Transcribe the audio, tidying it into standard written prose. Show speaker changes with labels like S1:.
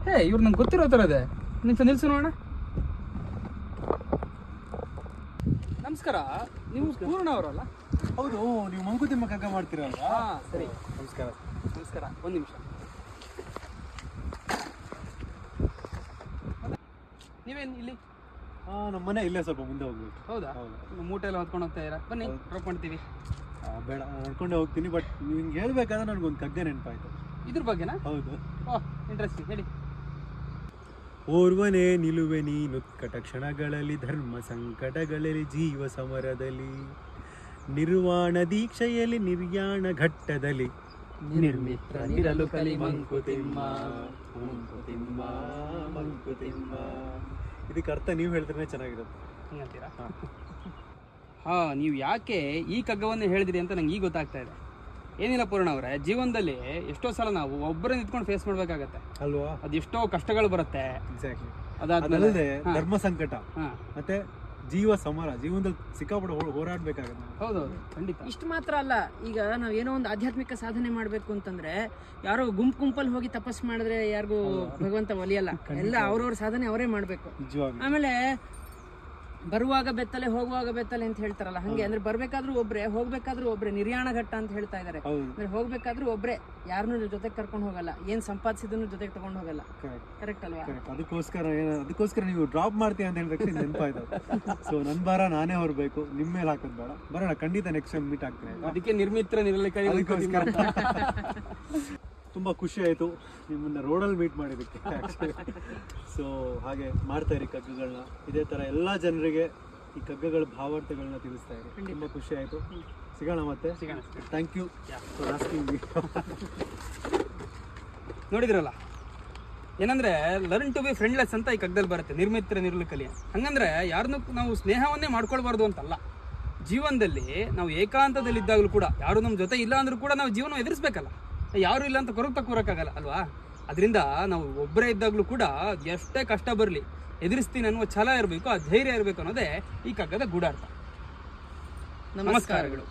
S1: ಹೇ, ಇವ್ರು ನಂಗೆ ಗೊತ್ತಿರೋ ಥರ ಇದೆ. ನಿಮಿಷ ನಿಲ್ಸು ನೋಡೋಣ. ನಮಸ್ಕಾರ, ನೀವು ಪೂರ್ಣ ಅವರಲ್ಲ?
S2: ಹೌದು, ನೀವು ಮಂಕುತಿಮ್ಮ ಕಗ್ಗ ಮಾಡ್ತೀರಲ್ವಾ?
S1: ಸರಿ,
S2: ನಮಸ್ಕಾರ.
S1: ನಮಸ್ಕಾರ. ಒಂದು ನಿಮಿಷ. ನೀವೇನು ಇಲ್ಲಿ?
S2: ನಮ್ಮ ಮನೆ ಇಲ್ಲೇ ಸ್ವಲ್ಪ ಮುಂದೆ ಹೋಗ್ಬೇಕು.
S1: ಹೌದಾ? ಮೂಟೆ ಎಲ್ಲ ಹೊತ್ಕೊಂಡು ಹೋಗ್ತಾ ಇದ್ದೀರಾ? ಬನ್ನಿ, ಡ್ರಾಪ್ ಮಾಡ್ತೀವಿ.
S2: ಬೇಡ, ನಡ್ಕೊಂಡೆ ಹೋಗ್ತೀನಿ. ಬಟ್ ನಿಮ್ಗೆ ಹೇಳ್ಬೇಕಾದ್ರೆ ನನಗೊಂದು ಕಗ್ಗ ನೆನಪಾಯ್ತು.
S1: ಇದ್ರ ಬಗ್ಗೆನಾ?
S2: ಹೌದು.
S1: ಇಂಟ್ರೆಸ್ಟಿಂಗ್, ಹೇಳಿ.
S2: ಓರ್ವನೇ ನಿಲುವೆ ನೀನುತ್ಕಟ ಕ್ಷಣಗಳಲ್ಲಿ, ಧರ್ಮ ಸಂಕಟಗಳಲ್ಲಿ, ಜೀವ ಸಮರದಲ್ಲಿ, ನಿರ್ವಾಣ ದೀಕ್ಷೆಯಲ್ಲಿ, ನಿರ್ಯಾಣ ಘಟ್ಟದಲ್ಲಿ,
S1: ನಿರ್ಮಿತ್ರನಿರಲು ಕಲಿ ಮಂಕುತಿಮ್ಮ.
S2: ಮಂಕುತಿಮ್ಮ ಮಂಕುತಿಮ್ಮ. ಇದಕ್ಕೆ ಅರ್ಥ ನೀವು ಹೇಳಿದ್ರೆ ಚೆನ್ನಾಗಿರುತ್ತೆ.
S1: ಹಿಂಗಂತೀರಾ? ನೀವು ಯಾಕೆ ಈ ಕಗ್ಗವನ್ನೇ ಹೇಳಿದಿರಿ ಅಂತ ನಂಗೆ ಈಗ ಗೊತ್ತಾಗ್ತಾ ಇದೆ. ಏನಿಲ್ಲ ಪೂರ್ಣ ಅವರೇ, ಜೀವನದಲ್ಲಿ ಎಷ್ಟೋ ಸಲ ನಾವು ಒಬ್ಬರೇ ನಿಂತ್ಕೊಂಡು ಫೇಸ್ ಮಾಡ್ಬೇಕಾಗತ್ತೆ
S2: ಅಲ್ವಾ?
S1: ಅದೆಷ್ಟೋ ಕಷ್ಟಗಳು ಬರುತ್ತೆ.
S2: ಎಕ್ಸಾಕ್ಟ್ಲಿ.
S1: ಅದಾದ್ಮೇಲೆ
S2: ಧರ್ಮ ಸಂಕಟ ಮತ್ತೆ ಜೀವ ಸಮರ, ಜೀವನದಲ್ಲಿ ಸಿಕ್ಕಾಪಟ್ಟೆ ಹೋರಾಡ್ಬೇಕಾಗತ್ತೆ.
S1: ಹೌದೌದು, ಖಂಡಿತ.
S3: ಇಷ್ಟು ಮಾತ್ರ ಅಲ್ಲ, ಈಗ ನಾವ್ ಏನೋ ಒಂದು ಆಧ್ಯಾತ್ಮಿಕ ಸಾಧನೆ ಮಾಡ್ಬೇಕು ಅಂತಂದ್ರೆ ಯಾರೋ ಗುಂಪಲ್ಲಿ ಹೋಗಿ ತಪಸ್ ಮಾಡಿದ್ರೆ ಯಾರಿಗೂ ಭಗವಂತ ಒಲಿಯಲ್ಲ. ಎಲ್ಲ ಅವ್ರವ್ರ ಸಾಧನೆ ಅವರೇ ಮಾಡ್ಬೇಕು. ಆಮೇಲೆ ಬರುವಾಗ ಬೆತ್ತಲೆ ಹೋಗುವಾಗ ಬೆತ್ತಲೆ ಅಂತ ಹೇಳ್ತಾರಲ್ಲ, ಹಂಗೆ ಅಂದ್ರೆ ಬರ್ಬೇಕಾದ್ರೂ ಒಬ್ರೆ ಹೋಗ್ಬೇಕಾದ್ರೂ ಒಬ್ರೆ, ನಿರ್ಯಾಣ ಘಟ್ಟ ಅಂತ ಹೇಳ್ತಾ ಇದಾರೆ. ಅಂದ್ರೆ ಹೋಗ್ಬೇಕಾದ್ರೂ ಒಬ್ರೆ, ಯಾರನ್ನೂ ಜೊತೆಗೆ ಕರ್ಕೊಂಡು ಹೋಗಲ್ಲ, ಏನ್ ಸಂಪಾದಿಸಿದನ್ನು ಜೊತೆಗೆ ತಗೊಂಡು ಹೋಗಲ್ಲ. ಕರೆಕ್ಟ್ ಅಲ್ವಾ?
S2: ಅದಕ್ಕೋಸ್ಕರ ನೀವು ಡ್ರಾಪ್ ಮಾಡ್ತೀವಿ ಅಂತ ಹೇಳ್ಬೇಕು ನೆನಪಾಯ್ತು. ಸೊ ನನ್ ಭಾರ ನಾನೇ ಹೊರಬೇಕು, ನಿಮ್ಮ ಮೇಲೆ ಹಾಕೋದ್ ಬೇಡ. ಬರೋಣ, ಖಂಡಿತ ನೆಕ್ಸ್ಟ್ ಟೈಮ್ ಮೀಟ್ ಆಗ್ತೇನೆ.
S1: ಅದಕ್ಕೆ ನಿರ್ಮಿತ್ರ
S2: ಅದಕ್ಕೋಸ್ಕರ ತುಂಬಾ ಖುಷಿ ಆಯ್ತು ನಿಮ್ಮನ್ನ ರೋಡಲ್ಲಿ ಮೀಟ್ ಮಾಡಿದ್ದಕ್ಕೆ. ಸೊ ಹಾಗೆ ಮಾಡ್ತಾ ಇರಿ ಕಗ್ಗಗಳನ್ನ, ಇದೇ ತರ ಎಲ್ಲಾ ಜನರಿಗೆ ಈ ಕಗ್ಗಗಳ ಭಾವಾರ್ಥಗಳನ್ನ ತಿಳಿಸ್ತಾ ಇರಿ. ತುಂಬಾ ಖುಷಿ ಆಯ್ತು. ಸಿಗೋಣ ಮತ್ತೆ. Thank you for asking me.
S1: ನೋಡಿದ್ರಲ್ಲ, ಏನಂದ್ರೆ ಲರ್ನ್ ಟು ಬಿ ಫ್ರೆಂಡ್ಲೆಸ್ ಅಂತ ಈ ಕಗ್ಗದಲ್ಲಿ ಬರುತ್ತೆ, ನಿರ್ಮಿತ್ರ ನಿರಲು ಕಲಿ. ಹಂಗಂದ್ರೆ ಯಾರನ್ನೂ ನಾವು ಸ್ನೇಹವನ್ನೇ ಮಾಡ್ಕೊಳ್ಬಾರ್ದು ಅಂತಲ್ಲ. ಜೀವನದಲ್ಲಿ ನಾವು ಏಕಾಂತದಲ್ಲಿದ್ದಾಗಲೂ ಕೂಡ, ಯಾರು ನಮ್ಮ ಜೊತೆ ಇಲ್ಲ ಅಂದ್ರೂ ಕೂಡ ನಾವು ಜೀವನ ಎದುರಿಸ್ಬೇಕಲ್ಲ. ಯಾರು ಇಲ್ಲ ಅಂತ ಕೊರಗ್ತಾ ಕೂರಕ್ಕಾಗಲ್ಲ ಅಲ್ವಾ? ಅದರಿಂದ ನಾವು ಒಬ್ಬರೇ ಇದ್ದಾಗಲೂ ಕೂಡ ಎಷ್ಟೇ ಕಷ್ಟ ಬರಲಿ ಎದುರಿಸ್ತೀನಿ ಅನ್ನುವ ಛಲ ಇರಬೇಕು, ಆ ಧೈರ್ಯ ಇರಬೇಕು ಅನ್ನೋದೇ ಈ ಕಗ್ಗದ ಗೂಢಾರ್ಥ. ನಮಸ್ಕಾರಗಳು.